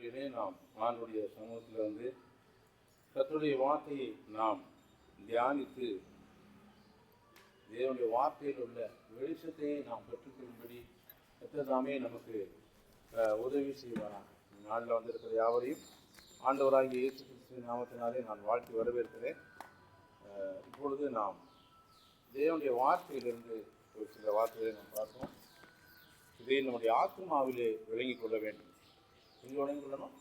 நாட்களிலே நாம் ஆண்டுடைய சமூகத்தில் வந்து கர்த்தருடைய வார்த்தையை நாம் தியானித்து தேவனுடைய வார்த்தையில் உள்ள வெளிச்சத்தையே நாம் பெற்றுக்கொள்ளும்படி கர்த்தர் தாமே நமக்கு உதவி செய்வாராம். நாளில் வந்திருக்கிற யாவரையும் ஆண்டவராகிய இயேசு கிறிஸ்துவின் நாமத்தினாலே நான் வாழ்த்தி வரவேற்கிறேன். இப்பொழுது நாம் தேவனுடைய வார்த்தையிலிருந்து ஒரு சில வார்த்தைகளை நாம் பார்ப்போம். இதை நம்முடைய ஆத்மாவிலே விளங்கிக் கொள்ள வேண்டும். எங்கே விளங்கிக் கொள்ளணும்?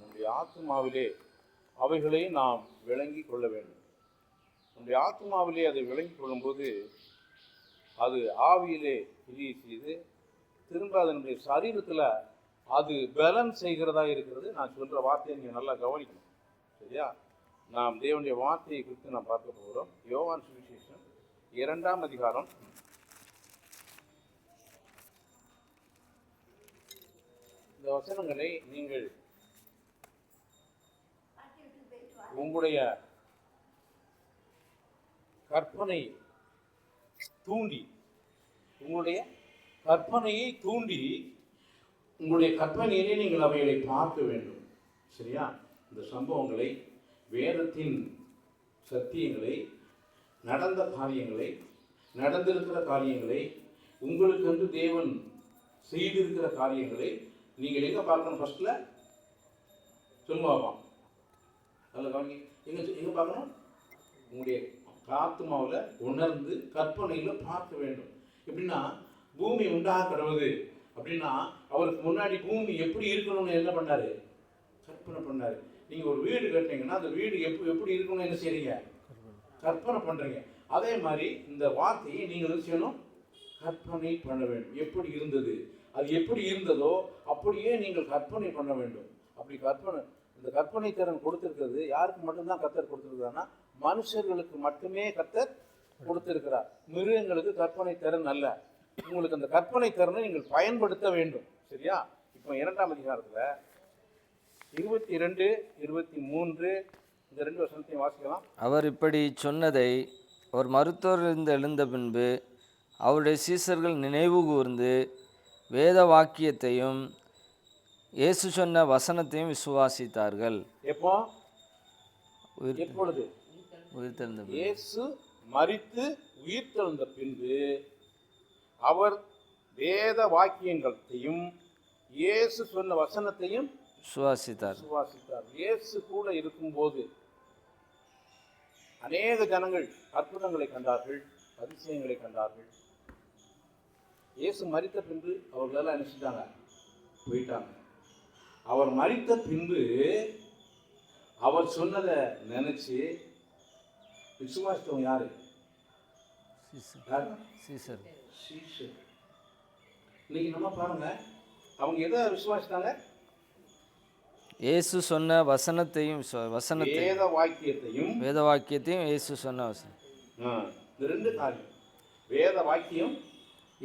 நம்முடைய ஆத்மாவிலே அவைகளை நாம் விளங்கி கொள்ள வேண்டும். நம்முடைய ஆத்மாவிலே அதை விளங்கி கொள்ளும்போது அது ஆவியிலே கிரியை செய்து திரும்ப அதனுடைய சரீரத்தில் அது பலன் செய்கிறதா இருக்கிறது. நான் சொல்கிற வார்த்தையை நீங்கள் நல்லா கவனிக்கணும், சரியா? நாம் தேவனுடைய வார்த்தையை குறித்து நாம் பார்க்க போகிறோம். யோவான் சுவிசேஷம் 2ஆம் அதிகாரம் 2 வசனங்களை நீங்கள் உங்களுடைய கற்பனையை தூண்டி உங்களுடைய கற்பனையிலே நீங்கள் அவைகளை பார்க்க வேண்டும், சரியா? இந்த சம்பவங்களை, வேதத்தின் சத்தியங்களை, நடந்த காரியங்களை, நடந்திருக்கிற காரியங்களை, உங்களுக்கு தேவன் செய்திருக்கிற காரியங்களை நீங்கள் எங்கே பார்க்கணும்? ஃபர்ஸ்ட்டில் சொல்லுவாப்பா, அதில் கவனி. எங்கே பார்க்கணும்? உங்களுடைய ஆத்மாவில் உணர்ந்து கற்பனையில் பார்க்க வேண்டும். எப்படின்னா, பூமி உண்டாக கிடவுது அப்படின்னா அவருக்கு முன்னாடி பூமி எப்படி இருக்கணும்னு என்ன பண்ணாரு? கற்பனை பண்ணார். நீங்கள் ஒரு வீடு கட்டினீங்கன்னா அந்த வீடு எப்படி இருக்கணும்னு என்ன செய்றீங்க? கற்பனை பண்ணுறீங்க. அதே மாதிரி இந்த வார்த்தையை நீங்கள் என்ன செய்யணும்? கற்பனை பண்ண வேண்டும். எப்படி இருந்தது, அது எப்படி இருந்ததோ அப்படியே நீங்கள் கற்பனை பண்ண வேண்டும். அப்படி இந்த கற்பனை திறன் கொடுத்திருக்கிறது யாருக்கு மட்டும்தான் கர்த்தர் கொடுத்திருக்கிறான்னா மனுஷர்களுக்கு மட்டுமே கர்த்தர் கொடுத்திருக்கிறார். மிருகங்களுக்கு கற்பனை திறன் அல்ல. உங்களுக்கு அந்த கற்பனை திறனை நீங்கள் பயன்படுத்த வேண்டும், சரியா? இப்போ 2ஆம் அதிகாரத்தில் 22, 23 இந்த 2 வசனத்தையும் வாசிக்கலாம். அவர் இப்படி சொன்னதை அவர் மருத்துவரிலிருந்து எழுந்த பின்பு அவருடைய சீசர்கள் நினைவு கூர்ந்து வேத வாக்கியத்தையும் இயேசு சொன்ன வசனத்தையும் விசுவாசித்தார்கள். எப்பொழுது? உயிர்த்தெழுந்த இயேசு மரித்து உயிர்த்தெழுந்த பின்பு அவர் வேத வாக்கியங்களையும் இயேசு சொன்ன வசனத்தையும் விசுவாசித்தார். இயேசு கூட இருக்கும்போது அநேக ஜனங்கள் அற்புதங்களை கண்டார்கள், அதிசயங்களை கண்டார்கள். இயேசு மரித்த பின்பு அவர்களெல்லாம் என்ன செஞ்சாங்க? போயிட்டாங்க. அவர் மரித்த பின்பு அவர் சொன்னதை நினைச்சு விசுவாசித்தவங்க யாரு? சீசர். இன்னைக்கு நம்ம பாருங்க, அவங்க எதை விசுவாசித்தாங்க? இயேசு சொன்ன வசனத்தையும் வேத வாக்கியத்தையும் இயேசு சொன்ன வசனம். இந்த 2 காரியம், வேத வாக்கியம்,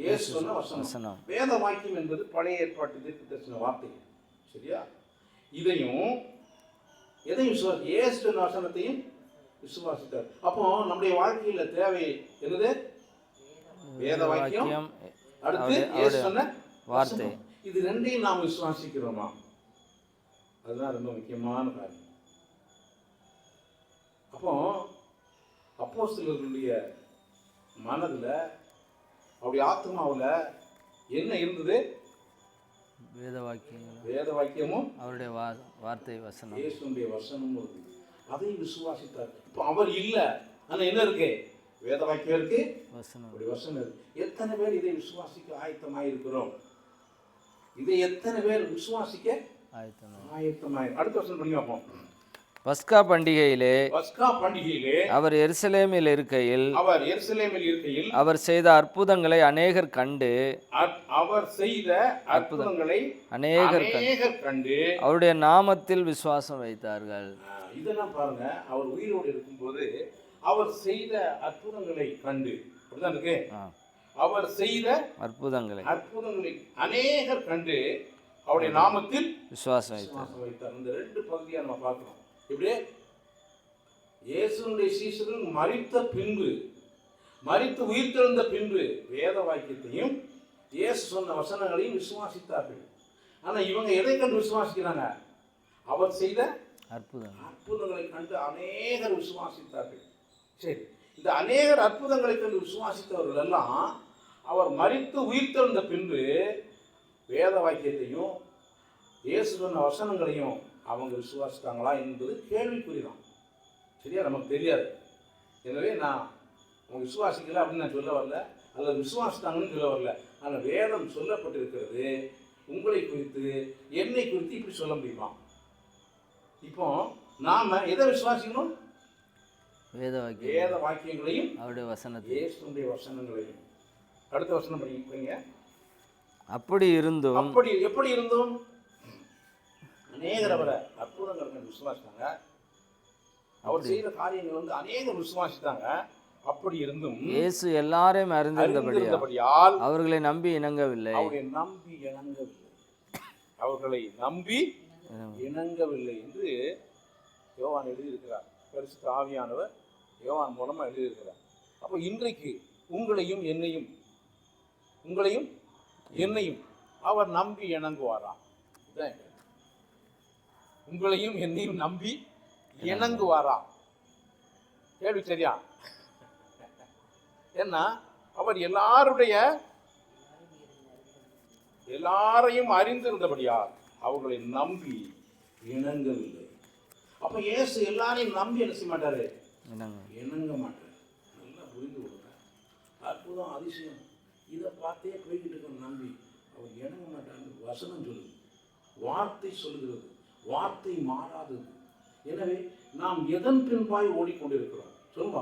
இயேசு சொன்ன வசனம். வேத வாக்கியம் என்பது பழைய ஏற்பாட்டு தீர்க்கதரிசன வார்த்தை, சரியா? எதையும் இயேசு சொன்ன வசனத்தையும் விசுவாசித்தார். அப்போ நம்முடைய வாழ்க்கையில தேவை என்னது? வேத வாக்கியம், அடுத்து இயேசு சொன்ன வார்த்தை. இது 2ஐயும் நாம் விசுவாசிக்கிறோமா? அதுதான் ரொம்ப முக்கியமான காரியம். அப்போ அப்போஸ்தலர்களுடைய மனதில், அவருடைய ஆத்மாவில் என்ன இருந்தது? வேத வாக்கியமும் அவருடைய வார்த்தை வசனம், இயேசுடைய வசனமும் இருக்கு. அதை விசுவாசித்தார். இப்போ அவர் இல்லை, ஆனால் என்ன இருக்கு? வேத வாக்கியம் இருக்கு, வசனம் இருக்கு. எத்தனை பேர் இதை விசுவாசிக்க ஆயத்தமாய் இருக்கிறோம்? இதை எத்தனை பேர் விசுவாசிக்க ஆயத்தமாய்? அடுத்த வசனம் பண்ணி வைப்போம். பஸ்கா பண்டிகையிலே அவர் எருசலேமில் இருக்கையில் அவர் செய்த அற்புதங்களை அநேகர் கண்டு அவருடைய நாமத்தில் விசுவாசம் வைத்தார்கள். இதெல்லாம் பாருங்க, அவர் உயிரோடு இருக்கும்போது அவர் செய்த அற்புதங்களை கண்டு, அப்படிதான் இருக்கு. அவர் செய்த அற்புதங்களை அநேகர் கண்டு அவருடைய நாமத்தில் விசுவாசம் வைத்தார். இந்த 2 பகுதியை நம்ம பார்க்கிறோம். இப்படியே இயேசுனுடைய சீஷர்கள் மரித்து உயிர்த்தெழுந்த பின்பு வேத வாக்கியத்தையும் இயேசு சொன்ன வசனங்களையும் விசுவாசித்தார்கள். ஆனா இவங்க எதை கண்டு விசுவாசிக்கிறாங்க? அவர் செய்த அற்புதங்களை கண்டு அநேகர் விசுவாசித்தார்கள். சரி, இந்த அநேகர் அற்புதங்களை கண்டு விசுவாசித்தவர்கள் எல்லாம் அவர் மரித்து உயிர்த்தெழுந்த பின்பு வேத வாக்கியத்தையும் இயேசு சொன்ன வசனங்களையும் அவங்க விசுவாசித்தாங்களா என்பது கேள்விக்குறிதான். சரியா, நமக்கு தெரியாது. எனவே நான் அவங்க விசுவாசிக்கல அப்படின்னு நான் சொல்ல வரல, அல்லது விசுவாசித்தாங்கன்னு சொல்ல வரல. ஆனால் வேதம் சொல்லப்பட்டிருக்கிறது உங்களை குறித்து என்னை குறித்து இப்படி சொல்ல முடியுமா? இப்போ நாம எதை விசுவாசிக்கணும்? வேத வாக்கியங்களையும் அவருடைய வசனங்களையும். அடுத்த வசனம் படிங்க. அப்படி எப்படி இருந்தும் அநேகர் அவரை அற்புதங்கள் விசுவாசித்தாங்க. அவர் செய்த காரியங்கள் அநேகர் விசுவாசித்தாங்க. அப்படி இருந்தும் இயேசு எல்லாரையும் அறிந்திருந்தபடியால் அவர்களை நம்பி இணங்கவில்லை. அவர்களை நம்பி இணங்கவில்லை என்று யோவான் எழுதியிருக்கிறார். பரிசுத்த ஆவியானவர் யோவான் மூலமா எழுதியிருக்கிறார். அப்போ இன்றைக்கு உங்களையும் என்னையும் அவர் நம்பி இணங்குவாராம். உங்களையும் என்னையும் நம்பி இணங்குவாராம். கேள்வி சரியா? ஏன்னா அவர் எல்லாரையும் அறிந்திருந்தபடியால் அவர்களை நம்பி இணங்கவில்லை. அப்ப இயேசு எல்லாரையும் நம்பி என்ன செய்ய மாட்டாரு? இணங்க மாட்டாரு. நல்லா புரிந்து கொள்ளுங்க. அற்புதம், அதிசயம் இதை பார்த்தே போய்கிட்டு இருக்க நம்பி அவர் இணங்க மாட்டாரு. வசனம் சொல்லுது, வார்த்தை சொல்லுகிறது, வார்த்தை மாறாதது. எனவே நாம் எதன் பின்பாய் ஓடிக்கொண்டிருக்கிறோம்? சொல்லுங்க.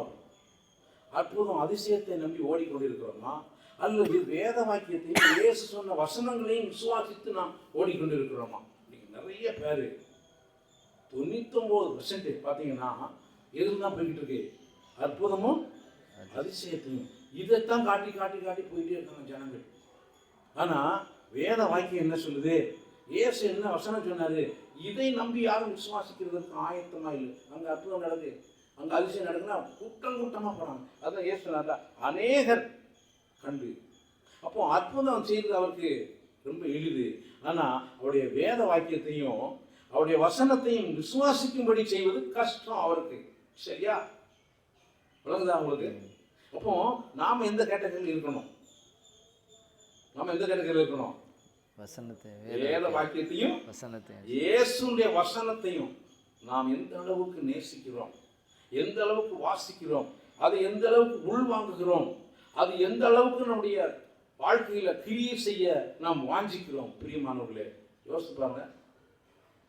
அற்புதம், அதிசயத்தை நம்பி ஓடிக்கொண்டிருக்கிறோமா, அல்லது வேத வாக்கியத்தையும் இயேசு சொன்ன வசனங்களையும் விசுவாசித்து நாம் ஓடிக்கொண்டிருக்கிறோமா? இன்னைக்கு நிறைய பேர் 99% பார்த்தீங்கன்னா எதுவும் தான் போய்கிட்டு இருக்கு, அற்புதமும் அதிசயத்தையும் இதைத்தான் காட்டி காட்டி காட்டி போயிட்டே இருக்காங்க ஜனங்கள். ஆனால் வேத வாக்கியம் என்ன சொல்லுது? இயேசு என்ன வசனம் சொன்னாரு? இதை நம்பி யாரும் விசுவாசிக்கிறதுக்கு ஆயத்தமா இல்லை. அங்கே அற்புதம் நடக்குது, அங்கே அதிசயம் நடக்குன்னா கூட்டமாக போகிறாங்க. அதான் இயேசு சொன்னார்ல, அநேகர் கண்டு. அப்போ அற்புதம் செய்வது அவருக்கு ரொம்ப எளிது. ஆனால் அவருடைய வேத வாக்கியத்தையும் அவருடைய வசனத்தையும் விசுவாசிக்கும்படி செய்வது கஷ்டம் அவருக்கு. சரியா? விளங்குதா உங்களுக்கு? அப்போ நாம எந்த கேட்டகரியில் இருக்கணும்? வேத வாக்கியத்தையும் இயேசுடைய வசனத்தையும் நாம் எந்த அளவுக்கு நேசிக்கிறோம், எந்த அளவுக்கு வாசிக்கிறோம், அதை எந்த அளவுக்கு உள்வாங்குகிறோம், அது எந்த அளவுக்கு நம்முடைய வாழ்க்கையில கிரியை செய்ய நாம் வாஞ்சிக்கிறோம். பிரியமானவர்களே, யோசிச்சு பாருங்க.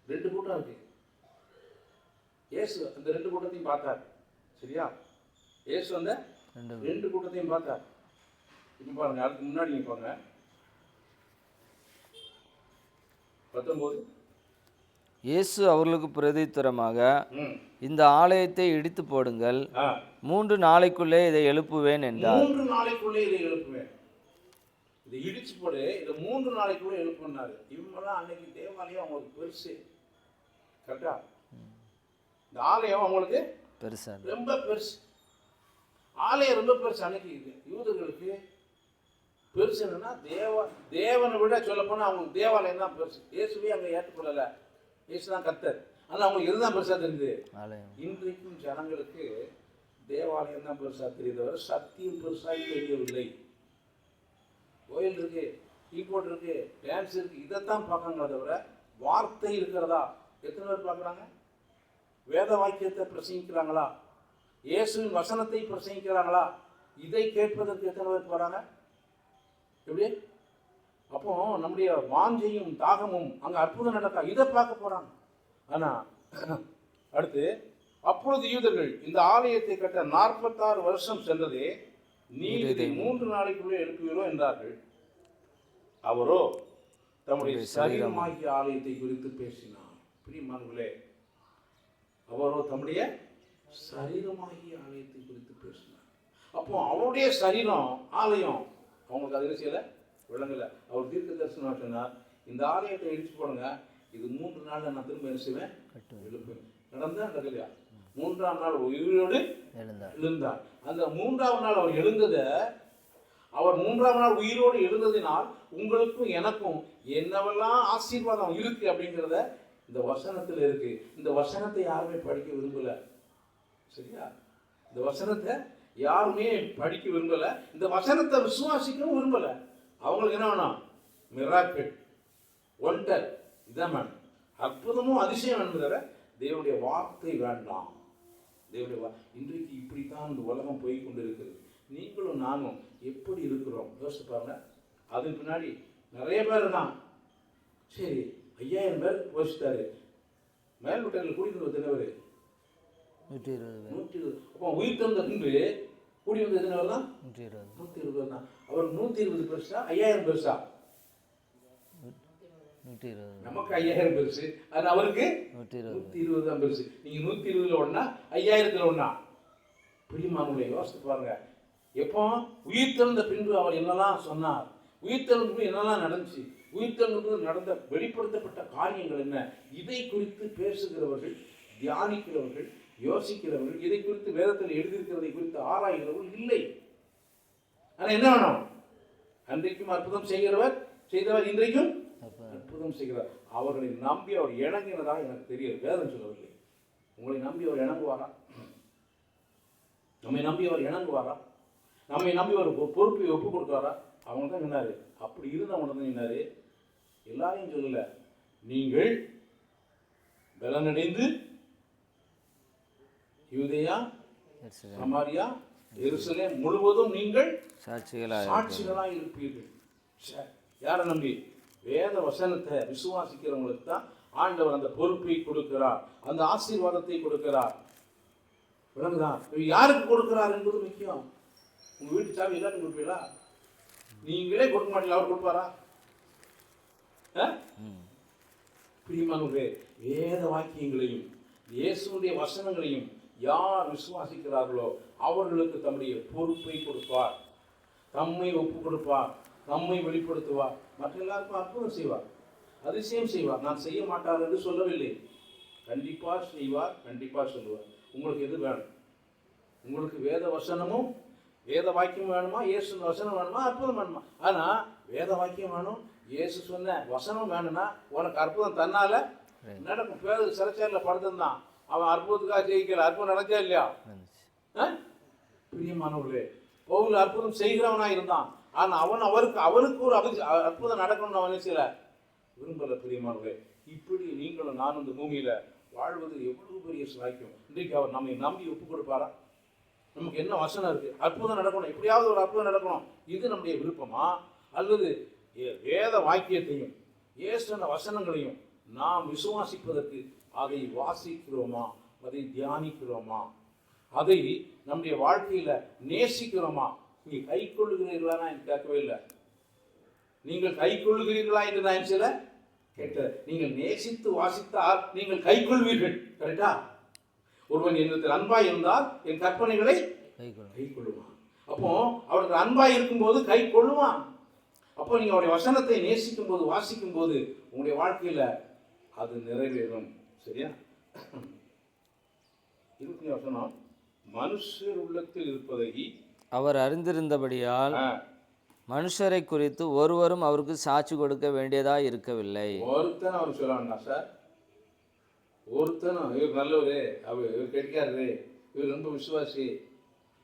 2 கூட்டம் இருக்கு. இயேசு அந்த 2 கூட்டத்தையும் பார்த்தார். சரியா? இயேசு அந்த 2 கூட்டத்தையும் பார்த்தார். இப்ப பாருங்க, அதுக்கு முன்னாடி நீங்க பாருங்க 19. இயேசு அவர்களுக்கு பிரதித்திரமாக, இந்த ஆலயத்தை இடித்து போடுங்கள், 3 நாளைக்குள்ளே இதை எழுப்புவேன் என்றார். 3 நாளைக்குள்ளே இதை எழுப்புவேன். இதை இடிச்சு போடு, இதை 3 நாளைக்குள்ளே எழுப்புனாரு. இவங்கெல்லாம் அன்னைக்கு தேவாலயம் அவங்களுக்கு பெருசு. கரெக்டா? இந்த ஆலயம் அவங்களுக்கு பெருசா, ரொம்ப பெருசு. ஆலயம் ரொம்ப பெருசு. அன்னைக்கு யூதர்களுக்கு பெருசு என்னன்னா தேவனை விட சொல்ல போனா அவங்களுக்கு தேவாலயம் தான் பெருசு. இயேசுவே அங்கே ஏற்றுக்கொள்ளல, இயேசு தான் கர்த்தர். ஆனால் அவங்களுக்கு எதுதான் பெருசா தெரியுது? இன்றைக்கும் ஜனங்களுக்கு தேவாலயம் தான் பெருசா தெரியுது, சத்தியம் பெருசாக தெரியவில்லை. கோயில் இருக்கு, கீபோர்ட் இருக்கு, டான்ஸ் இருக்கு, இதைத்தான் பார்க்கறாங்களே தவிர வார்த்தை இருக்கிறதா எத்தனை பேர் பார்க்குறாங்க? வேத வாக்கியத்தை பிரசங்கிக்கிறாங்களா? இயேசுவின் வசனத்தை பிரசங்கிக்கிறாங்களா? இதை கேட்பதற்கு எத்தனை பேர் போறாங்க? எப்படி? அப்போ நம்முடைய வாஞ்சையும் தாகமும் அங்க அற்புதம் நடக்கா, இதை பார்க்க போறாங்க. ஆனா அடுத்து, அப்பொழுது யூதர்கள் இந்த ஆலயத்தை கட்ட 46 வருஷம் சென்றதே, நீர் இதை 3 நாளைக்குள்ளே எழுப்புவீரோ என்றார்கள். அவரோ தம்முடைய சரீரமாகிய ஆலயத்தை குறித்து பேசினார். பிரியமானவர்களே, அவரோ தம்முடைய சரீரமாகிய ஆலயத்தை குறித்து பேசினார். அப்போ அவருடைய சரீரம் ஆலயம் அவங்களுக்கு அது செய்யல, விளங்கல. அவர் தீர்க்க தரிசனம் சொன்னார், இந்த ஆலயத்தை இடிச்சு போடுங்க, இது 3 நாள்ல நான் திரும்ப என்ன செய்வேன்? எழுப்புவேன். நடந்தா நடக்கலையா? 3ஆம் நாள் உயிரோடு எழுந்தார். அந்த 3ஆம் நாள் அவர் எழுந்ததை அவர் 3ஆம் நாள் உயிரோடு எழுந்ததினால் உங்களுக்கும் எனக்கும் என்னவெல்லாம் ஆசீர்வாதம் இருக்கு அப்படிங்கிறத இந்த வசனத்தில் இருக்கு. இந்த வசனத்தை யாருமே படிக்க விரும்பல. சரியா? இந்த வசனத்தை யாருமே படிக்க விரும்பல. இந்த வசனத்தை விசுவாசிக்கவும் விரும்பல. அவங்களுக்கு என்ன வேணும்? மிராக்கிள், ஒண்டர், இதான் வேணும். அற்புதமும் அதிசயம் என்பதை தேவனுடைய வார்த்தை வேண்டாம். தேவனுடைய இன்றைக்கு இப்படித்தான் இந்த உலகம் போய் கொண்டு இருக்கிறது. நீங்களும் நானும் எப்படி இருக்கிறோம் யோசிச்சு பாருங்க. அதுக்கு பின்னாடி நிறைய பேர் தான். சரி, 5000 பேர் போசிட்டாரு. மேல் வீட்டில் கூட்டிட்டு வந்து எத்தனை பேர்? 120. 120. அப்போ உயிர் தந்த பின்பு கூடி வந்து எத்தனை பேர் தான்? 120 பேர் தான். அவர் 120 பெருசா 5000 பெருசா? 120. நமக்கு 5000 பெருசு, அது அவருக்கு 120 தான் பெருசு. நீங்க 120ல ஒண்ணா 5000த்துல ஒண்ணா? பிரியமானவர்களே, யோசித்து பாருங்க. எப்போ உயிர் தெழுந்த பின்பு அவர் என்னெல்லாம் சொன்னார், உயிர் தெழுந்த பின்பு என்னெல்லாம் நடந்துச்சு, உயிர் தெழுந்த நடந்த வெளிப்படுத்தப்பட்ட காரியங்கள் என்ன, இதை குறித்து பேசுகிறவர்கள், தியானிக்கிறவர்கள், யோசிக்கிறவர்கள், இதை குறித்து வேதத்தில் எழுதியிருக்கிறதை குறித்து ஆராய்கிறவர்கள் இல்லை. ஆனா என்ன வேணும்? அன்றைக்கும் அற்புதம் செய்தவர் இன்றைக்கும் அற்புதம் செய்கிறார். அவர்களை நம்பி அவர் இணங்கினதா எனக்கு தெரியாது. வேதம் சொல்லவில்லை. உங்களை நம்பி அவர் இணங்குவாரா? நம்மை நம்பி அவர் இணங்குவாரா? நம்மை நம்பி ஒரு பொறுப்பை ஒப்பு கொடுத்தாரா? அவங்க தான் சொன்னாரு. அப்படி இருந்தவங்க தான் சொன்னாரு. எல்லாரையும் சொல்லல. நீங்கள் பலனடைந்து யூதேயா, சமாரியா, எருசலேம் முழுவதும் நீங்கள் சாட்சிகளாக இருப்பீர்கள். யாரை நம்பி? வேத வசனத்தை விசுவாசிக்கிறவங்களுக்கு தான் ஆண்டவர் அந்த பொறுப்பை கொடுக்கிறார், அந்த ஆசீர்வாதத்தை கொடுக்கிறார். விளங்குதா? யாருக்கு கொடுக்கிறார் என்பது முக்கியம். உங்க வீட்டு சாவி எல்லாரும் கொடுப்பீங்களா? நீங்களே கொடுக்க மாட்டீங்களா? அவர் கொடுப்பாரா? பிரியமானவர்களே, வேத வாக்கியங்களையும் இயேசுடைய வசனங்களையும் யார் விசுவாசிக்கிறார்களோ அவர்களுக்கு தம்முடைய பொறுப்பை கொடுப்பார், தம்மை ஒப்பு கொடுப்பார், தம்மை வெளிப்படுத்துவார், மற்ற எல்லாருக்கும் அற்புதம் செய்வார், அதிசயம் செய்வார். நான் செய்ய மாட்டார் என்று சொல்லவில்லை. கண்டிப்பா செய்வார், கண்டிப்பா சொல்லுவார். உங்களுக்கு எது வேணும்? உங்களுக்கு வேத வசனமும் வேத வாக்கியம் வேணுமா, இயேசு வசனம் வேணுமா, அற்புதம் வேணுமா? ஆனா வேத வாக்கியம் வேணும், இயேசு சொன்ன வசனம் வேணும்னா உனக்கு அற்புதம் தன்னால நடக்கும். பேர் சிறைச்சாலையில் படுத்திருந்தான், அவன் அற்புதத்துக்காக ஜெயிக்கல. அற்புதம் நடக்கா இல்லையா? பிரியமானவர்களே, பவுல் அற்புதம் செய்கிறவனா இருந்தான். ஆனா அவருக்கு ஒரு அற்புதம் நடக்கணும்னு அவன் சில விரும்பல. பிரியமானவர்களே, இப்படி நீங்களும் நானும் இந்த பூமியில வாழ்வது எவ்வளவு பெரிய சாக்கியம். இன்றைக்கு அவர் நம்மை நம்பி ஒப்பு கொடுப்பாரா? நமக்கு என்ன வசனம் இருக்கு, அற்புதம் நடக்கணும், எப்படியாவது ஒரு அற்புதம் நடக்கணும், இது நம்முடைய விருப்பமா? அல்லது வேத வாக்கியத்தையும் இயேசுவின் வசனங்களையும் நாம் விசுவாசிப்பதற்கு அதை வாசிக்கிறோமா, அதை தியானிக்கிறோமா, அதை நம்முடைய வாழ்க்கையில நேசிக்கிறோமா? நீங்க கை கொள்ளுகிறீர்களா? நான் கேட்கவே இல்லை. நீங்கள் கை கொள்ளுகிறீர்களா என்று நான் சில கேட்ட. நீங்கள் நேசித்து வாசித்தால் நீங்கள் கை கொள்வீர்கள். கரெக்டா? ஒருவன் என்னிடத்தில் அன்பாய் இருந்தால் என் கற்பனைகளை கை கொள்ளுவான். அப்போ அவருக்கு அன்பாய் இருக்கும்போது கை கொள்ளுவான். அப்போ நீங்க அவருடைய வசனத்தை நேசிக்கும் போது, வாசிக்கும் போது உங்களுடைய வாழ்க்கையில அது நிறைவேறும். சரியா? 20 வசனம், மனுஷர் உள்ளத்தில் இருப்பதை அவர் அறிந்திருந்தபடியால் மனுஷரை குறித்து ஒருவரும் அவருக்கு சாட்சி கொடுக்க வேண்டியதா இருக்கவில்லை. ஒருத்தன் அவர் சொல்ல வேண்டாம் சார். ஒருத்தனும் இவர் நல்லவரு, இவர் கிடைக்காரு, இவர் ரொம்ப விசுவாசி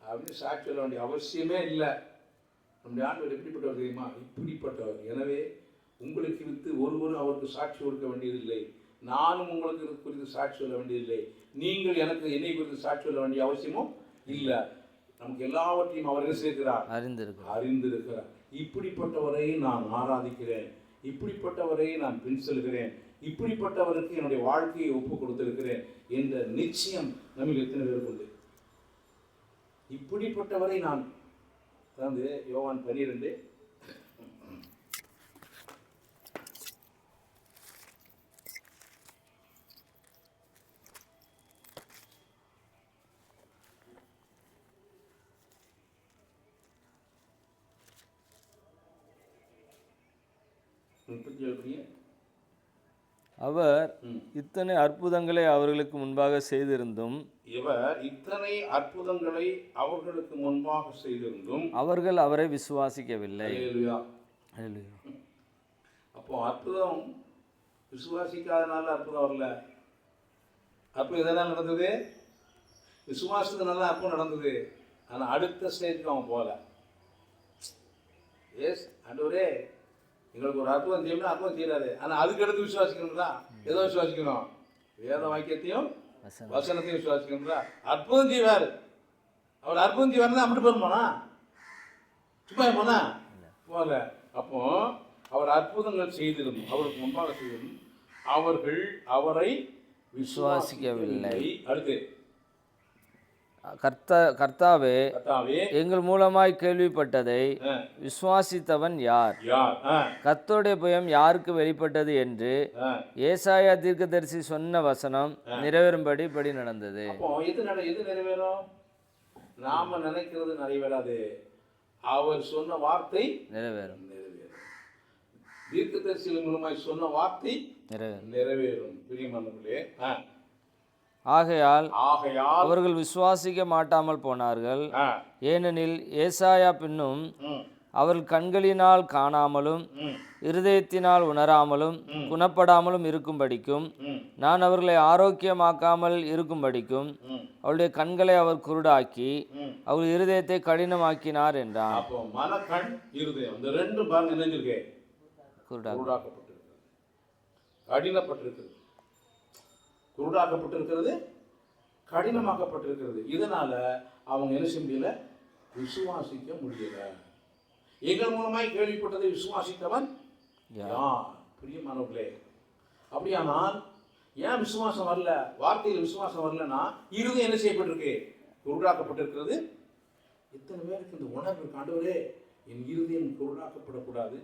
அப்படின்னு சாட்சி சொல்ல வேண்டிய அவசியமே இல்லை. நம்முடைய ஆண்டவர் எப்படிப்பட்டவர் தெரியுமா? இப்படிப்பட்டவர். எனவே உங்களுக்கு குறித்து ஒருவரும் அவருக்கு சாட்சி கொடுக்க வேண்டியதில்லை. நானும் உங்களுக்கு குறித்து சாட்சி சொல்ல வேண்டியதில்லை. நீங்கள் எனக்கு என்னை குறித்து சாட்சி சொல்ல வேண்டிய அவசியமும் இல்லை. நமக்கு எல்லாவற்றையும் அவர் என்ன செய்கிறார்? அறிந்திருக்கிறார். இப்படிப்பட்டவரை நான் ஆராதிக்கிறேன், இப்படிப்பட்டவரை நான் பின் செல்கிறேன், இப்படிப்பட்டவருக்கு என்னுடைய வாழ்க்கையை ஒப்பு கொடுத்திருக்கிறேன் என்ற நிச்சயம் நமக்கு எத்தனை பேருக்கு உண்டு? இப்படிப்பட்டவரை நான், அதாவது யோவான் 12 37. அவர் ம். இத்தனை அற்புதங்களை அவர்களுக்கு முன்பாக செய்திருந்தும் இவர் இத்தனை அற்புதங்களை அவர்களுக்கு முன்பாக செய்திருந்தும் அவர்கள் அவரை விசுவாசிக்கவில்லை. அல்லேலூயா. அல்லேலூயா. அப்போ அற்புதம் விசுவாசிக்காதனால அற்புதம் வரல. அப்போ இதெல்லாம் நடந்தது, விசுவாசத்தினால அற்புதம் நடந்தது. ஆனால் அடுத்த ஸ்டேஜுக்கு அவன் போகல. எஸ் ஆண்டவரே எங்களுக்கு ஒரு அற்புதம் செய்யணும், அற்புதம் செய்யறாரு. ஆனால் அதுக்கு அடுத்து விசுவாசிக்கணும்ல. ஏதோ விசுவாசிக்கணும், வேத வாக்கியத்தையும் வசனத்தையும் விசுவாசிக்கணும்ல. அற்புதம் செய்வார். அவர் அற்புதம் செய்வார்னா அப்படி போனா சும்மா போனா போகல. அப்போ அவர் அற்புதங்கள் செய்திருந்தும் அவருக்கு முன்பாக செய்திருந்தும் அவர்கள் அவரை விசுவாசிக்கவில்லை. அடுத்து கர்த்தாவே கர்த்தாவே எங்கள் மூலமாய் கேள்விப்பட்டதை விசுவாசித்தவன் யார்? கர்த்தருடைய பயம் யாருக்கு வெளிப்பட்டது என்று ஏசாயா தீர்க்கதரிசி சொன்ன வசனம் நிறைவேறும்படி படி நடந்தது. அப்போ எது நிறைவேறும்? நாம நினைக்கிறது நிறைவேறாது, அவர் சொன்ன வார்த்தை நிறைவேறும். தீர்க்கதரிசிகள் மூலமாய் சொன்ன வார்த்தை நிறைவேறும். பிரியமானவர்களே, ஆகையால் அவர்கள் விசுவாசிக்க மாட்டாமல் போனார்கள். ஏனெனில் ஏசாயா பின்னும் அவர்கள் கண்களினால் காணாமலும் இருதயத்தினால் உணராமலும் குணப்படாமலும் இருக்கும்படிக்கும் நான் அவர்களை ஆரோக்கியமாக்காமல் இருக்கும்படிக்கும் அவருடைய கண்களை அவர் குருடாக்கி அவர் இருதயத்தை கடினமாக்கினார் என்றார். அப்போ மனக்கண் இருதயம் இந்த ரெண்டும் பாருங்க நினைஞ்சிருக்கே, குருடாக்கப்பட்டிருக்கிறது, கடினப்பட்டிருக்கிறது. குருடாக்கப்பட்டிருக்கிறது, கடினமாக்கப்பட்டிருக்கிறது. இதனால அவங்க என்ன செய்ய முடியல? விசுவாசிக்க முடியல. எங்கள் மூலமாய் கேள்விப்பட்டதை விசுவாசித்தவன் யார்? பிரியமானவர்களே, அப்படியானால் ஏன் விசுவாசம் வரல? வார்த்தையில் விசுவாசம் வரலன்னா இருதயம் என்ன செய்யப்பட்டிருக்கு? குருடாக்கப்பட்டிருக்கிறது. இத்தனை பேருக்கு இந்த உணர்வு, ஆண்டவரே என் இருதயம் குருடாக்கப்படக்கூடாது,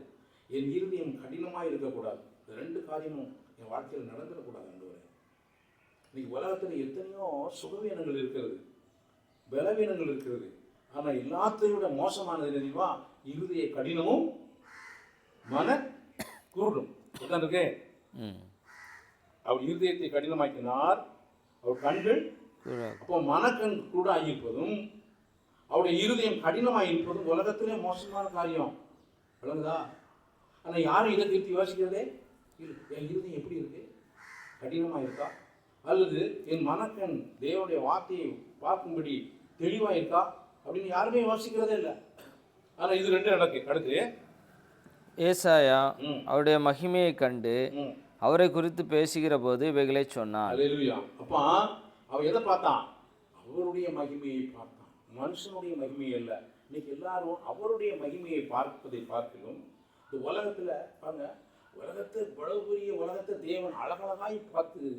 என் இருதயம் கடினமாக இருக்கக்கூடாது. இந்த ரெண்டு காரியமும் என் வாழ்க்கையில் நடந்துடக்கூடாது. ஆண்டவரே, இன்னைக்கு உலகத்தில் எத்தனையோ சுகவீனங்கள் இருக்கிறது, பலவீனங்கள் இருக்கிறது. ஆனால் எல்லாத்தையும் விட மோசமானது தெரியுமா? இருதய கடினமும் மன குருடும். உட்காந்துருக்கே, அவர் இருதயத்தை கடினமாக்கினார், அவர் கண்கள். அப்போ மனக்கண் குருடாகியிருப்பதும் அவருடைய இருதயம் கடினமாக இருப்பதும் உலகத்திலே மோசமான காரியம். விளங்குதா? ஆனால் யாரும் இதை திருத்தி யோசிக்கிறதே இல்லை. என் இருதயம் எப்படி இருக்கு? கடினமாக இருக்கா? அல்லது என் மனக்கண் தேவனுடைய வார்த்தையை பார்க்கும்படி தெளிவாக இருக்கா அப்படின்னு யாருமே யோசிக்கிறதே இல்லை. ஆனால் இது ரெண்டும் அடுத்து ஏசாயா அவருடைய மகிமையை கண்டு அவரை குறித்து பேசுகிற போது இவைகளை சொன்னான். அல்லேலூயா. அப்போ அவன் எதை பார்த்தான்? அவருடைய மகிமையை பார்த்தான், மனுஷனுடைய மகிமையை இல்லை. இன்னைக்கு எல்லாரும் அவருடைய மகிமையை பார்ப்பதை பார்க்கணும். இந்த உலகத்தில் பாருங்க, உலகத்தை இவ்வளவு பெரிய உலகத்தை தேவன் அழகழகாய் பார்த்து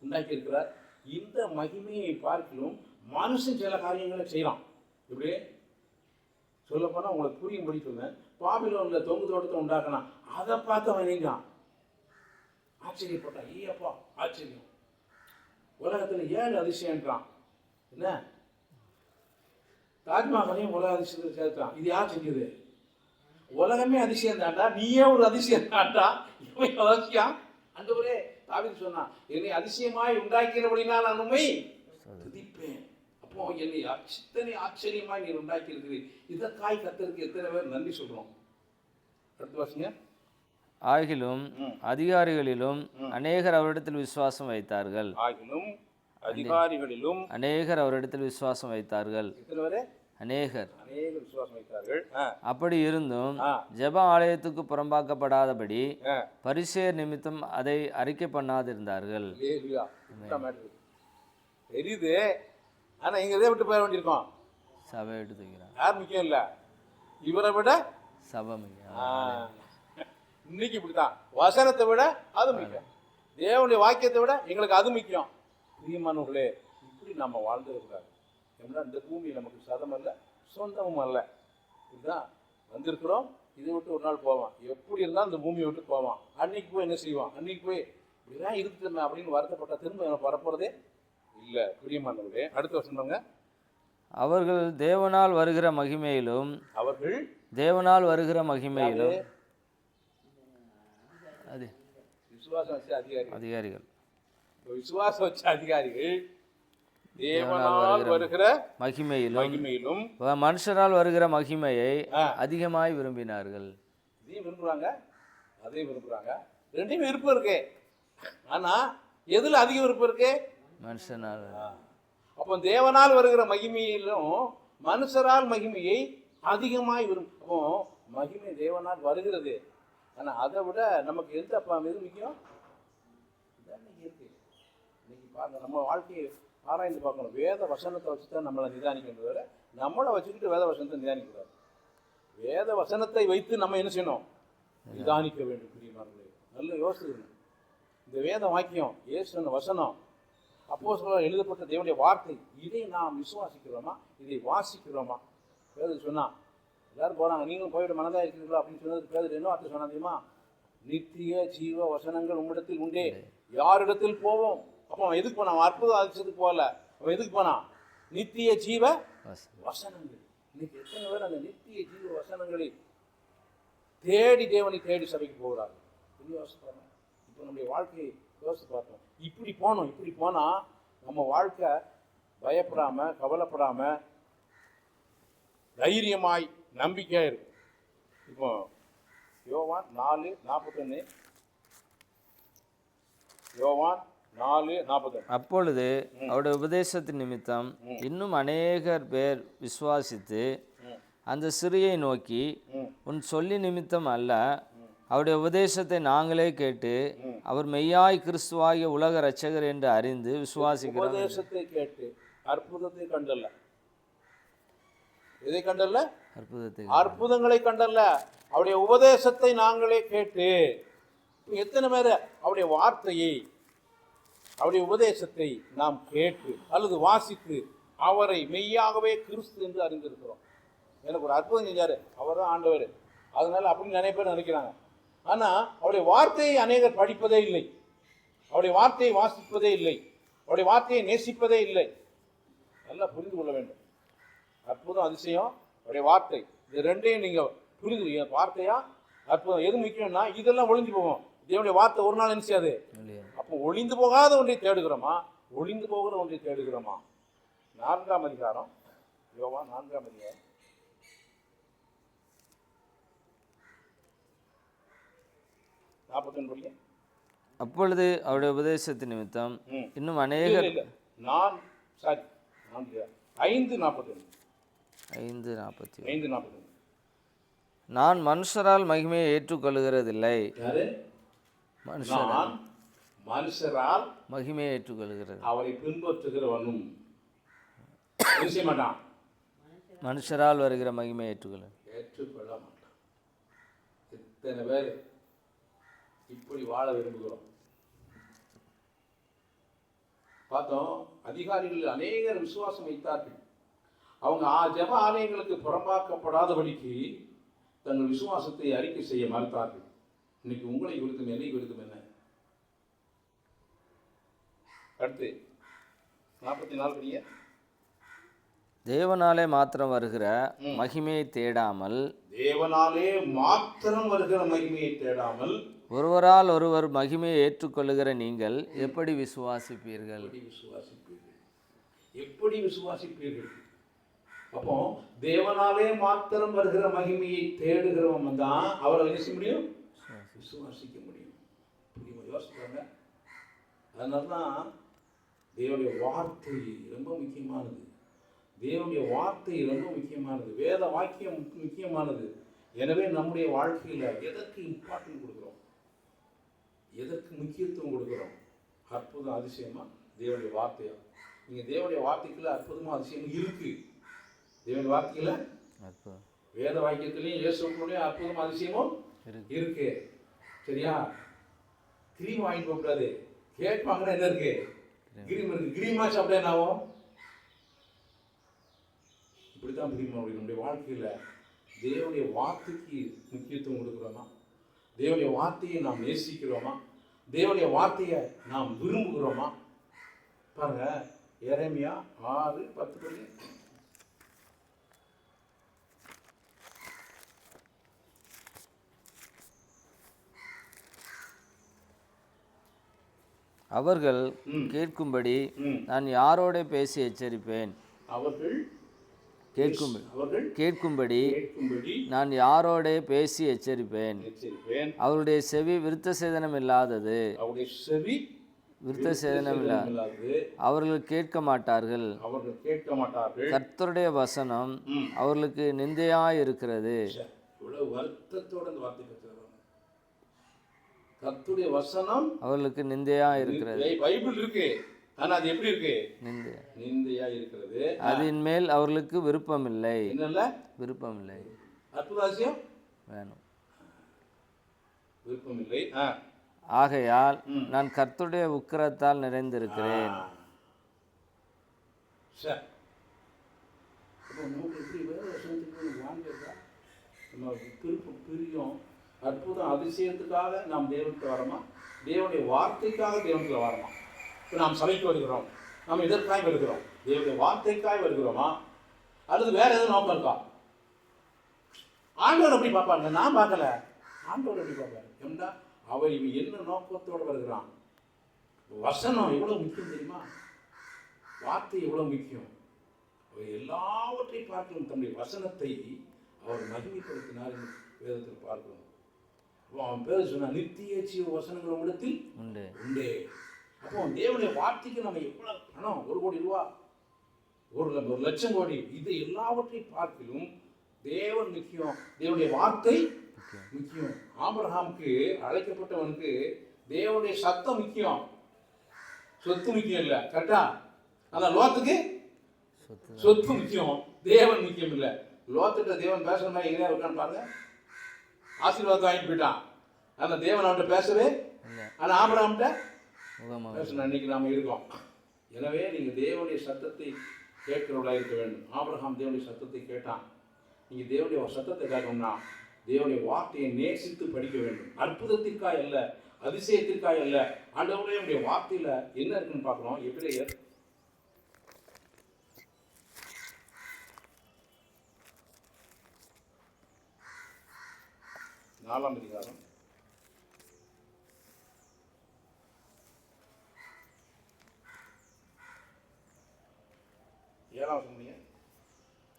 உண்டாக்கி இருக்கிறார். இந்த மகிமையை பார்க்கலும் மனுஷன் சில காரியங்களை செய்யலாம். இப்படி சொல்ல போனால் உங்களுக்கு புரியும்படி சொன்னேன். பாபிலோனில் தொங்கு தோட்டத்தை உண்டாக்கலாம், அதை பார்த்து அவன் நினைஞ்சான், ஆச்சரியப்பட்டான். ஐயப்பா ஆச்சரியம், உலகத்தில் 7 அதிசயம்ன்றான். என்ன? தாஜ்மஹாலையும் உலக அதிசயத்தில் சேர்த்தான். இது யார் செஞ்சது? உலகமே அதிசயம் தாண்டா, நீயே ஒரு அதிசயம் தாண்டா. இவன் அவசியம் அண்டவரே தாவீது சொன்னான், என்னை அதிசயமாய் உண்டாக்கிறபடினா நான் உண்மை துதிப்பேன். அப்போ என்னை இத்தனை ஆச்சரியமாய் நீ உண்டாக்கி இருக்கிறீர், இதற்காய் கர்த்தருக்கு எத்தனை பேர் நன்றி சொல்றோம். அடுத்து வாசிங்க. ஆகிலும் அதிகாரிகளிலும் அநேகர் அவரிடத்தில் விசுவாசம் வைத்தார்கள். ஆகிலும் அதிகாரிகளிலும் அநேகர் அவரிடத்தில் விசுவாசம் வைத்தார்கள். அநேகர் விசுவாசம் வைத்தார்கள். அப்படி இருந்தும் ஜெப ஆலயத்துக்கு புறம்பாக்கப்படாதபடி பரிசேயர் நிமித்தம் அதை அறிக்கை பண்ணாதிருந்தார்கள். தெரியுது, ஆனா இங்க இதை விட்டு போய வேண்டியிருக்கோம். சபை விட்டு தூக்கிறார். யார் முக்கியம் இல்ல, இவரை விட சபை முக்கியம். இன்னைக்கு இப்படிதான், வசனத்தை விட அது முக்கியம், தேவனுடைய வாக்கியத்தை விட எங்களுக்கு அது முக்கியம். பிரியமானவர்களே, இப்படி நம்ம வாழ்ந்துருக்காங்க. ஏன்னா இந்த பூமி நமக்கு சதம் அல்ல, சொந்தமும் அல்ல. இதுதான் வந்திருக்கிறோம், இதை விட்டு ஒரு நாள் போவான். எப்படி இருந்தாலும் இந்த பூமியை விட்டு போவான். அன்னைக்கு போய் என்ன செய்வான்? அன்னைக்கு போய் இப்படிதான் இருக்குமே அப்படின்னு வருத்தப்பட்ட திரும்ப எனக்கு வரப்போறதே இல்லை. பிரியமானவர்களே, அடுத்த வருஷம் அவர்கள் தேவனால் வருகிற மகிமையிலும் அது விசுவாசம் வச்ச அதிகாரிகள். அதிகாரிகள் விசுவாசம் வச்ச அதிகாரிகள் தேவனால் வருகிற மகிமையிலும் மனுஷரால் வருகிற மகிமையை அதிகமாய் விரும்பினார்கள். இதையும் விரும்புறாங்க, அதையும் விரும்புறாங்க. ரெண்டையும் விருப்பம் இருக்கு. ஆனா எதுல அதிக விருப்பம் இருக்கு? மனுஷனால். அப்போ தேவனால் வருகிற மகிமையிலும் மனுஷரால் மகிமையை அதிகமாய் விரும்பும். அப்போ மகிமை தேவனால் வருகிறது. ஆனா அதை விட நமக்கு எது முக்கியம்? இருக்கு. இன்னைக்கு பாருங்க, நம்ம வாழ்க்கையை ஆராய்ந்து பார்க்கணும். வேத வசனத்தை வச்சு தான் நம்மளை நிதானிக்கணும், வேற நம்மளை வச்சுக்கிட்டு வேத வசனத்தை நிதானிக்கூடாது. வேத வசனத்தை வைத்து நம்ம என்ன செய்யணும்? நிதானிக்க வேண்டும். பிரியமானவர்களே, நல்ல யோசிக்கணும். இந்த வேத வாக்கியம், இயேசு வசனம், அப்போஸ்தலரால் எழுதப்பட்ட தேவனுடைய வார்த்தை, இதை நாம் விசுவாசிக்கிறோமா? இதை வாசிக்கிறோமா? பேதுரு சொன்னா, எல்லாரும் போறாங்க, நீங்களும் போய்விட மனதாக இருக்கிறீங்களா அப்படின்னு சொன்னது பேதுரு என்ன வார்த்தை சொன்னா தெரியுமா? நித்திய ஜீவ வசனங்கள் உம்மிடத்தில் உண்டே, யாரிடத்தில் போவோம்? அப்போ அவன் எதுக்கு போனான்? அற்புதம் அதிசயத்துக்கு போகல. அவன் எதுக்கு போனான்? நித்திய ஜீவ வசனங்கள். இன்னைக்கு எத்தனை பேர் அந்த நித்திய ஜீவ வசனங்களை தேடி தேவனை தேடி சபைக்கு போகிறார்கள்? யோசிப்பாங்க. இப்போ நம்முடைய வாழ்க்கையை யோசித்து பார்த்தோம். இப்படி போனோம், இப்படி போனா நம்ம வாழ்க்கை பயப்படாம, கவலைப்படாம, தைரியமாய், நம்பிக்கையா இருக்கு. இப்போ யோவான் 4:41, யோவான் 4:41. அப்பொழுது அவருடைய உபதேசத்தின் நிமித்தம் இன்னும் அநேகர் பேர் விசுவாசித்து அந்த சிறியை நோக்கி, உன் சொல்லி நிமித்தம் அல்ல, அவருடைய உபதேசத்தை நாங்களே கேட்டு அவர் மெய்யாய் கிறிஸ்துவாகிய உலக இரட்சகர் என்று அறிந்து விசுவாசிக்கிறோம். உபதேசத்தை கேட்டு அற்புதத்தை கண்டல்ல. எதை கண்டல்ல? அற்புதங்களை கண்டல்ல, அவருடைய உபதேசத்தை நாங்களே கேட்டு. எத்தனை பேர் அவருடைய வார்த்தையை, அவருடைய உபதேசத்தை நாம் கேட்டு அல்லது வாசித்து அவரை மெய்யாகவே கிறிஸ்து என்று அறிந்திருக்கிறோம். எனக்கு ஒரு அற்புதம் செஞ்சாரு, அவர் தான் ஆண்டவர், அதனால அப்படின்னு நிறைய பேர் நினைக்கிறாங்க. ஆனா அவருடைய வார்த்தையை அநேகர் படிப்பதே இல்லை, அவருடைய வார்த்தையை வாசிப்பதே இல்லை, அவருடைய வார்த்தையை நேசிப்பதே இல்லை. நல்லா புரிந்து கொள்ள வேண்டும். அற்புதம், அதிசயம், அவருடைய வார்த்தை, இது ரெண்டையும் நீங்க புரிந்து, வார்த்தையா அற்புதம் எது முக்கியம்னா இதெல்லாம் ஒளிஞ்சு போகும். தேவனுடைய வார்த்தை ஒரு நாள் என்ன செய்யாது. அப்போ ஒளிந்து போகாத ஒன்றை தேடுகிறோமா, ஒளிந்து போகிற ஒன்றை தேடுகிறோமா? 4ஆம் அதிகாரம், யோவான் 4ஆம் அதிகாரம் 41. அப்பொழுது அவருடைய உபதேசத்தின் நிமித்தம் இன்னும் அநேகர் 5:41. நான் மனுஷரால் மகிமையை ஏற்றுக்கொள்கிறதில்லை. மனுஷரால் மகிமையை ஏற்றுக்கொள்கிறது. அவரை பின்பற்றுகிறவனும் செய்ய மாட்டான். மனுஷரால் வருகிற மகிமையை ஏற்றுக்கொள்ள மாட்டான். எத்தனை பேர் இப்படி வாழ விரும்புகிறோம்? பார்த்தோம், அதிகாரிகள் அநேகர் விசுவாசம் வைத்தார்கள். அவங்க ஜெப ஆலயங்களுக்கு புறம்பாக்கப்படாதபடிக்கு தங்கள் விசுவாசத்தை அறிக்கை செய்ய மறுத்தார்கள். இன்னைக்கு உங்களை குறித்தும் என்னை குறித்தும் என்ன? அடுத்து 44. தேவனாலே மாத்திரம் வருகிற மகிமையை தேடாமல், தேவனாலே மாத்திரம் வருகிற மகிமையை தேடாமல், ஒருவரால் ஒருவர் மகிமையை ஏற்றுக்கொள்ளுகிற நீங்கள் எப்படி விசுவாசிப்பீர்கள்? எப்படி விசுவாசிப்பீர்கள்? அப்போ தேவனாலே மாத்திரம் வருகிற மகிமையை தேடுகிறவன் தான் அவரை என்ன செய்ய முடியும்? விசுவாசிக்க முடியும். யோசிப்பாங்க. அதனால்தான் தேவனுடைய வார்த்தை ரொம்ப முக்கியமானது. தேவனுடைய வார்த்தை ரொம்ப முக்கியமானது. வேத வாக்கியம் முக்கியமானது. எனவே நம்முடைய வாழ்க்கையில் எதற்கு இம்பார்ட்டன்ட் கொடுக்குறோம், எதற்கு முக்கியத்துவம் கொடுக்குறோம்? அற்புதம், அதிசயமா தேவனுடைய வார்த்தையா? நீங்கள் தேவனுடைய வார்த்தைக்குள்ள அற்புதமாக அதிசயமும் இருக்கு. தேவனுடைய வார்த்தையில் வேத வாக்கியத்திலையும் இயேசுடைய அற்புதம் அதிசயமும் இருக்கு. சரியா? கிரீம் வாங்கிட்டு போகக்கூடாது. கேக் வாங்கினா என்ன இருக்கு? கிரீம் இருக்கு. கிரீமா சாப்பிட்டா என்ன ஆகும்? இப்படித்தான் பிரியுமா? நம்முடைய வாழ்க்கையில் தேவனுடைய வார்த்தைக்கு முக்கியத்துவம் கொடுக்குறோமா? தேவனுடைய வார்த்தையை நாம் நேசிக்கிறோமா? தேவனுடைய வார்த்தையை நாம் விரும்புகிறோமா? பாருங்க, எரேமியா 6:10. அவர்கள் ம். கேட்கும்படி ம். நான் யாரோட பேசி எச்சரிப்பேன்? அவர்கள் கேட்கும்படி அவர்கள் கேட்கும்படி கேட்கும்படி நான் யாரோட பேசி எச்சரிப்பேன்? எச்சரிப்பேன். அவருடைய செவி விருத்த சேதனம் இல்லாதது. அவருடைய செவி விருத்த சேதனம் இல்லாத இல்லாதது. அவர்கள் கேட்க மாட்டார்கள். அவர்கள் கேட்க மாட்டார்கள். கர்த்தருடைய வசனம் ம். அவர்களுக்கு நிந்தையாய் இருக்கிறது. இவ்வளவு வருத்தத்தோட இந்த வார்த்தை கற்றுக்கிறோம். கர்த்தருடைய வசனம் அவர்களுக்கு நிந்தையாய் இருக்கிறது. பைபிள் இருக்கு, ஆனா அது எப்படி இருக்கு? நிந்தை. நிந்தையா இருக்கிறது. அதன் மேல் அவர்களுக்கு விருப்பமில்லை. என்னல்ல விருப்பமில்லை. அற்புதாசியம் வேணும். விருப்பமில்லை. ஆகையால் நான் கர்த்தருடைய உக்கிரத்தால் நிறைந்திருக்கிறேன். சரி, அப்போ நமக்கு எப்படி வேறு வசனத்துக்கு வாங்கியிருக்கா? நம்ம பிரியம் அற்புதம் அதிசயத்துக்காக நாம் தேவனுக்கு வரோமா? தேவனுடைய வார்த்தைக்காக தேவனுக்கு வரோமா? இப்போ நாம் சபைக்கு வருகிறோம், நாம் எதற்காய் வருகிறோம்? தேவனுடைய வார்த்தைக்காய் வருகிறோமா? அல்லது வேற எதுவும் நோக்கம் இருக்கா? ஆண்டவர் எப்படி பார்ப்பாங்க? நான் பார்க்கல, ஆண்டவர் எப்படி பார்ப்பாரு? ஏண்டா அவர் இவன் என்ன நோக்கத்தோடு வருகிறான்? வசனம் எவ்வளோ முக்கியம் தெரியுமா? வார்த்தை எவ்வளோ முக்கியம். அவர் எல்லாவற்றையும் பார்க்கணும். தன்னுடைய வசனத்தை அவர் மகிமைப்படுத்தினார் என்று வேதத்தில் பார்க்கணும். அவன் பேர் சொன்னான், நித்திய ஜீவ வசனங்கள் உங்களிடத்தில் உண்டே. அப்போ தேவனுடைய வார்த்தைக்கு நம்ம எவ்வளோ பணம், 1 கோடி ரூபா, 1 லட்சம் கோடி, இது எல்லாவற்றையும் பார்க்கலும் தேவன் முக்கியம், தேவனுடைய வார்த்தை முக்கியம். ஆபிரகாமுக்கு அழைக்கப்பட்டவனுக்கு தேவனுடைய சத்தம் முக்கியம், சொத்து முக்கியம் இல்லை. கரெக்டா? ஆனால் லோத்துக்கு சொத்து முக்கியம், தேவன் முக்கியம் இல்லை. லோத்துட்ட தேவன் பேசுற மாதிரி எங்கேயா இருக்கான்னு பாருங்க. ஆசீர்வாதம் வாங்கிட்டு போயிட்டான், ஆனால் தேவன் அவன்கிட்ட பேசவே. ஆனால் ஆபிரகாம்கிட்ட பேசணும். அன்னைக்கு நாம இருக்கோம். எனவே நீங்கள் தேவனுடைய சத்தத்தை கேட்கிறவர்களாக இருக்க வேண்டும். ஆபிரகாம் தேவனுடைய சத்தத்தை கேட்டான். நீங்கள் தேவனுடைய சத்தத்தை கேட்கணும்னா தேவனுடைய வார்த்தையை நேசித்து படிக்க வேண்டும். அற்புதத்திற்காக அல்ல, அதிசயத்திற்காக அல்ல. ஆண்டவருடைய வார்த்தையில என்ன இருக்குன்னு பார்க்கணும். எபிரேயர் 4ஆம் அதிகாரம் 7ஆம் வசனம்.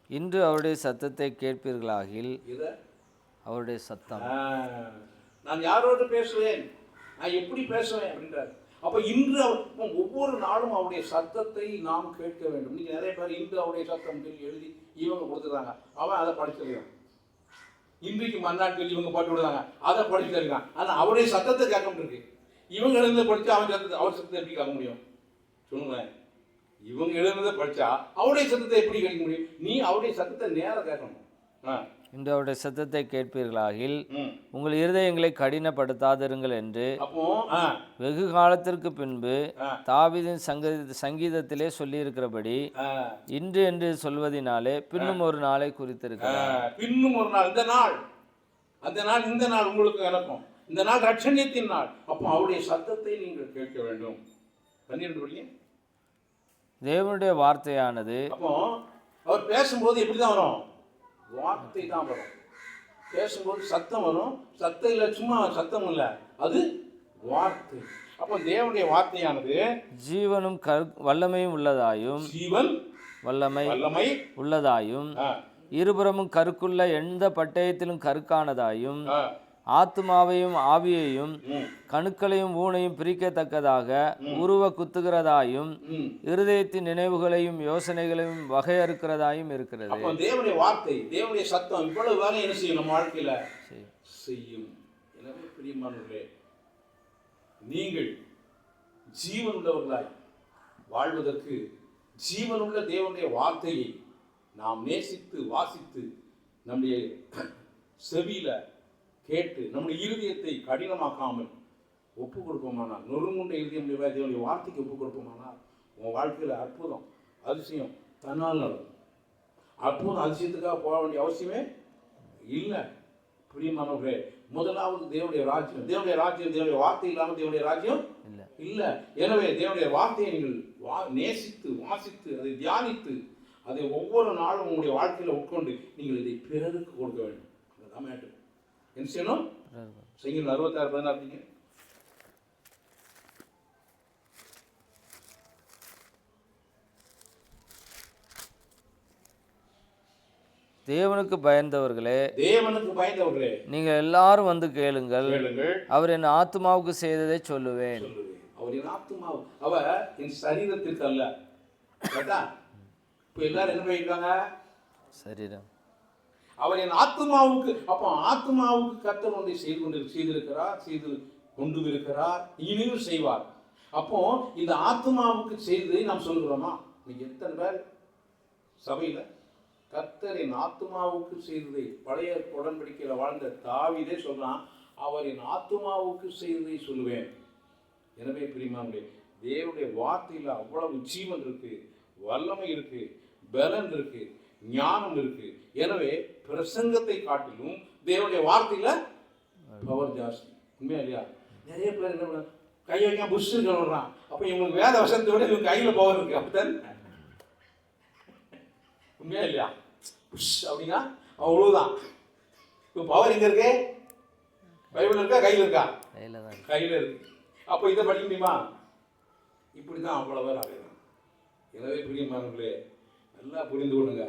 இன்று அவருடைய சத்தத்தை கேட்பீர்களாகில். அவருடைய சத்தம். நான் யாரோடு பேசுவேன், நான் எப்படி பேசுவேன் அப்படின்றார். அப்போ இன்று ஒவ்வொரு நாளும் அவருடைய சத்தத்தை நாம் கேட்க வேண்டும். நீங்கள் நிறைய பேர் இன்று அவருடைய சத்தம் எழுதி இவங்க கொடுத்துருக்காங்க, அவன் அதை படிச்சிருக்கான். இன்றைக்கு மறுநாள் சொல்லி இவங்க போட்டு விடுறாங்க, அதை படிச்சுட்டு இருக்கான். ஆனால் அவருடைய சத்தத்தை கேட்க இருக்கு. இவங்க எழுந்து படித்தா அவன் சத்தத்தை, அவர் சத்தத்தை எப்படி கேட்க முடியும் சொல்லுங்களேன்? இவங்க எழுதுனதை படித்தா அவருடைய சத்தத்தை எப்படி கேட்க முடியும்? நீ அவருடைய சத்தத்தை நேரம் கேட்கணும். இன்று அவருடைய சத்தத்தை கேட்பீர்களாகில் உங்கள் இருதயங்களை கடினப்படுத்தாதிருங்கள் என்று வெகு காலத்திற்கு பின்பு தாவீதின் சங்கீதத்திலே சொல்லியிருக்கிறபடி இன்று என்று சொல்வதினாலே பின்னும் ஒரு நாளை குறித்திருக்கிறார். பின்னும் ஒரு நாள், இந்த நாள், அந்த நாள், இந்த நாள் உங்களுக்கு நடக்கும். இந்த நாள் ரட்சணியத்தின் நாள். அப்போ அவருடைய சத்தத்தை நீங்கள் கேட்க வேண்டும். 12 படிங்க. தேவனுடைய வார்த்தையானது. அப்போ அவர் பேசும்போது எப்படிதான் வரும்? வார்த்தை தான் வரும். பேசும்போது சத்தம் வரும். சத்தம் இல்லை, சும்மா சத்தம் இல்லை, அது வார்த்தை. அப்போ தேவனுடைய வார்த்தையானது ஜீவனும் வல்லமையும் உள்ளதாயும், ஜீவன் வல்லமை உள்ளதாயும், இருபுறமும் கருக்குள்ள எந்த பட்டயத்திலும் கருக்கானதாயும், ஆத்மாவையும் ஆவியையும் கணுக்களையும் ஊனையும் பிரிக்கத்தக்கதாக உருவ குத்துகிறதாயும், இருதயத்தின் நினைவுகளையும் யோசனைகளையும் வகையறுக்கிறதாயும் இருக்கிறது. தேவனுடைய வார்த்தை, தேவனுடைய சத்தம் இவ்வளவு வேலை என்ன செய்யும்? நம்ம வாழ்க்கையில செய்யும். எனவே பிரியமானவர்களே, நீங்கள் ஜீவன் உள்ளவர்களாய் வாழ்வதற்கு ஜீவனுள்ள தேவனுடைய வார்த்தையை நாம் நேசித்து வாசித்து நம்முடைய செவியில கேட்டு நம்முடைய இருதயத்தை கடினமாக்காமல் ஒப்பு கொடுப்போமானால், நொறுங்குண்ட இருதயம் தேவனுடைய வார்த்தைக்கு ஒப்பு கொடுப்போமானால் உன் வாழ்க்கையில் அற்புதம் அதிசயம் தன்னால் நடக்கும். அற்புதம் அதிசயத்துக்காக போக வேண்டிய அவசியமே இல்லை. பிரியமானவர்களே, முதலாவது தேவனுடைய ராஜ்யம். தேவனுடைய ராஜ்யம் தேவனுடைய வார்த்தை இல்லாமல் தேவனுடைய ராஜ்யம் இல்லை. எனவே தேவனுடைய வார்த்தையை நீங்கள் நேசித்து வாசித்து அதை தியானித்து அதை ஒவ்வொரு நாளும் உங்களுடைய வாழ்க்கையில் உட்கொண்டு நீங்கள் இதை பிறருக்கு கொடுக்க வேண்டும். அதுதான் மேட்டர். என்ன செய்யணும்? சங்கீதம் 66:16. தேவனுக்கு பயந்தவர்களே, தேவனுக்கு பயந்தவர்களே, நீங்கள் எல்லாரும் வந்து கேளுங்கள். கேளுங்கள், அவர் என் ஆத்துமாவுக்கு செய்ததை சொல்லுவேன். சொல்லுவேன். அவர் என் ஆத்துமாவு, அவர் என் சரீரத்திற்கு அல்ல. கேட்டா இப்போ எல்லாரும் என்ன பண்ணிருக்காங்க? சரீரம். அவர் என் ஆத்துமாவுக்கு. அப்போ ஆத்துமாவுக்கு கர்த்தர் ஒன்றை செய்து கொண்டு இருக்கிறார், இனியும் செய்வார். அப்போ இந்த ஆத்துமாவுக்கு செய்து நாம் சொல்கிறோமா? இன்னைக்கு எத்தனை பேர் சபையில கர்த்தரின் ஆத்துமாவுக்கு செய்ததை, பழைய உடன்படிக்கையில் வாழ்ந்த தாவீதே சொல்றான், அவரின் ஆத்துமாவுக்கு செய்ததை சொல்லுவேன். எனவே பிரியமானவர்களே, தேவனுடைய வார்த்தையில் அவ்வளவு ஜீவன் இருக்கு, வல்லமை இருக்கு, பலன் இருக்கு, ஞானம் இருக்கு. எனவே பிரசங்கத்தை காட்டிலும் தேவனுடைய வார்த்தையில பவர் ஜாஸ்தி. உண்மையா இல்லையா? நிறைய பேர் என்ன பண்ண கை வைக்க புஷ் சொல்றான். அப்ப இவங்களுக்கு வேத வசனத்தோட இவங்க கையில பவர் இருக்கு. அப்படித்தான் உண்மையா இல்லையா? புஷ் அப்படின்னா அவ்வளவுதான். இப்போ பவர் எங்க இருக்கு? பைபிள் இருக்கா, கையில் இருக்கா? கையில இருக்கு. அப்போ இதை படிக்க முடியுமா? இப்படிதான் அவ்வளவு பேர் ஆகிறாங்க. எனவே பிரியமானவர்களே, நல்லா புரிந்து கொள்ளுங்க,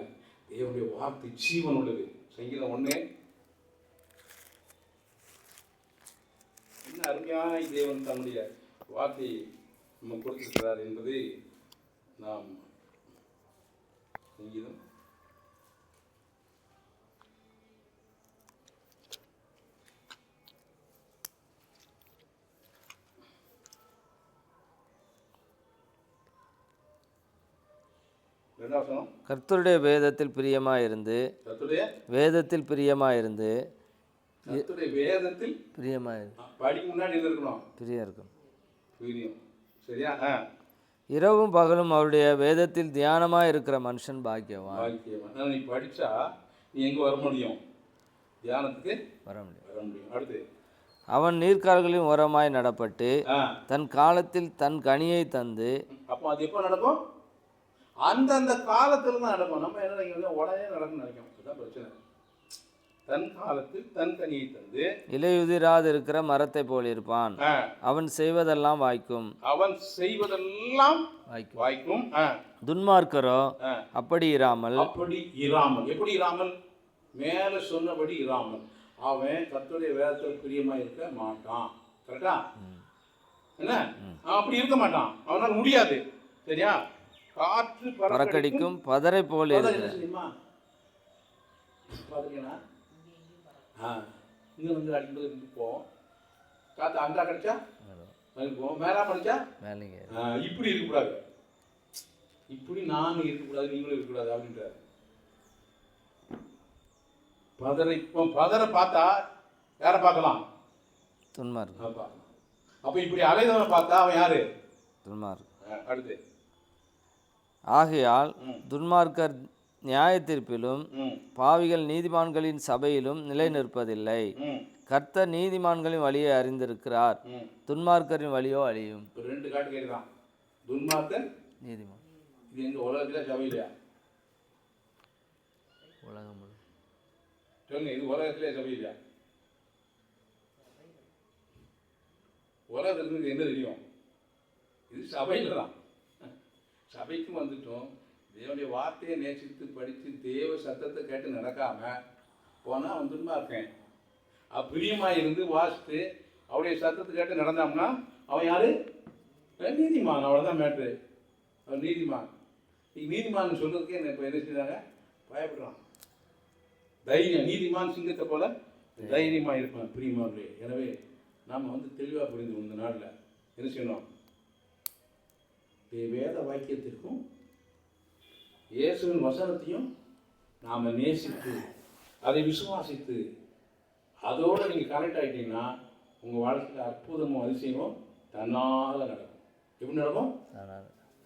தேவனுடைய வார்த்தை ஜீவன் உள்ளது. சங்கீதம் 1 என்ன அருமையான தேவன் தன்னுடைய வார்த்தையை நம்ம கொடுத்திருக்கிறார் என்பதை நாம் சங்கீதம் 2 கர்த்தருடைய வேதத்தில் பிரியமாயிருந்து, வேதத்தில் பிரியமாயிருந்து, வேதத்தில் பிரியமாயிருந்து படிக்க முன்னாடி இருக்கணும், பிரியம் இருக்கும். பிரியம். சரியா? இரவும் பகலும் அவருடைய வேதத்தில் தியானமாக இருக்கிற மனுஷன் பாக்கியவான். பாக்கியவான். நீ படிச்சா நீ எங்க வர முடியும்? தியானத்துக்கு வர முடியும். அடுத்து, அவன் நீர்க்கால்களின் ஓரமாய் நடப்பட்டு தன் காலத்தில் தன் கனியை தந்து. அப்போ அது எப்போ நடக்கும்? அந்தந்த காலத்தில் தான் நடக்கும். நம்ம என்ன நினைக்கிறோம்? உடனே நடக்கும் நினைக்கும். அதுதான் பிரச்சனை. தன் காலத்தில் தன் கனியை தந்து இலையுதிராது இருக்கிற மரத்தை போல் இருப்பான். அவன் செய்வதெல்லாம் வாய்க்கும். அவன் செய்வதெல்லாம் வாய்க்கும். துன்மார்க்கரோ அப்படி இராமல். எப்படி இராமல்? மேல சொன்னபடி இராமல். அவன் கர்த்தருடைய வேதத்தில் பிரியமா இருக்க மாட்டான். கரெக்டா? என்ன? அப்படி இருக்க மாட்டான். அவனால முடியாது. சரியா? காற்று பறக்கடிக்கும் பதரை போல தெரியுமா? பாத்தீங்கன்னா இங்க வந்து அடிக்கும்போது இருந்துப்போம். காற்று அண்டா கடிச்சா போவோம், மேலா படிச்சா மேலேங்க. இப்படி இருக்கக்கூடாது, இப்படி நானும் இருக்கக்கூடாது, நீங்களும் இருக்கக்கூடாது அப்படின்றாரு. பதரை பார்த்தா யாரை பார்க்கலாம்? துன்மார்க்கன். அப்ப இப்படி அலைதவனை பார்த்தா அவன் யாரு? துன்மார்க்கன். அடுத்து, ஆகையால் துன்மார்க்கர் நியாய தீர்ப்பிலும் பாவிகள் நீதிமான்களின் சபையிலும் நிலை நிற்பதில்லை. கர்த்தர் நீதிமான்களின் வழியை அறிந்திருக்கிறார், துன்மார்க்கரின் வழியோ அழியும். 2 காட்டு கேட்கிறான். துன்மார்க்கர், நீதிமான். இது எங்க உலகத்துல சபையிலையா? உலகம் சொல்லுங்க, இது உலகத்திலே சபையிலையா? உலகத்துக்கு என்ன தெரியும்? இது சபையில தான். சபைக்கும் வந்துட்டோம். தேவனுடைய வார்த்தையை நேசித்து படித்து தேவ சத்தத்தை கேட்டு நடக்காம போனால் அவன் துன்மார்க்கன். பிரியமாக இருந்து வாசித்து அவருடைய சத்தத்தை கேட்டு நடந்தோம்னா அவன் யாரு? நீதிமான். அவ்வளோதான் மேட்ரு. அவன் நீதிமான். நீதிமான் சொல்றதுக்கே இப்போ என்ன செய்தாங்க? பயப்படுறான். தைரியம். நீதிமான் சிங்கத்தை போல தைரியமாக இருப்பான். பிரியமானவர்களே, எனவே நாம் வந்து தெளிவாக புரிந்து இந்த நாளில் என்ன செய்யணும்? வேத வாக்கியத்திற்கும் இயேசுவின் வசனத்தையும் நாம் நேசித்து அதை விசுவாசித்து அதோடு நீங்கள் கனெக்ட் ஆகிட்டீங்கன்னா உங்கள் வாழ்க்கையில் அற்புதமும் அதிசயமும் தன்னால் நடக்கும். எப்படி நடக்கும்?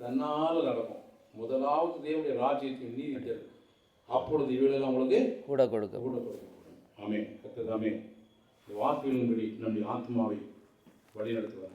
தன்னால் நடக்கும். முதலாவது தேவனுடைய ராஜ்யத்தின் நீதி, அப்பொழுது இவையெல்லாம் உங்களுக்கு கூட கொடுக்க. ஆமென். கர்த்தர் தாமே இந்த வார்த்தைகளின்படி நம்முடைய ஆத்மாவை வழிநடத்துவார்.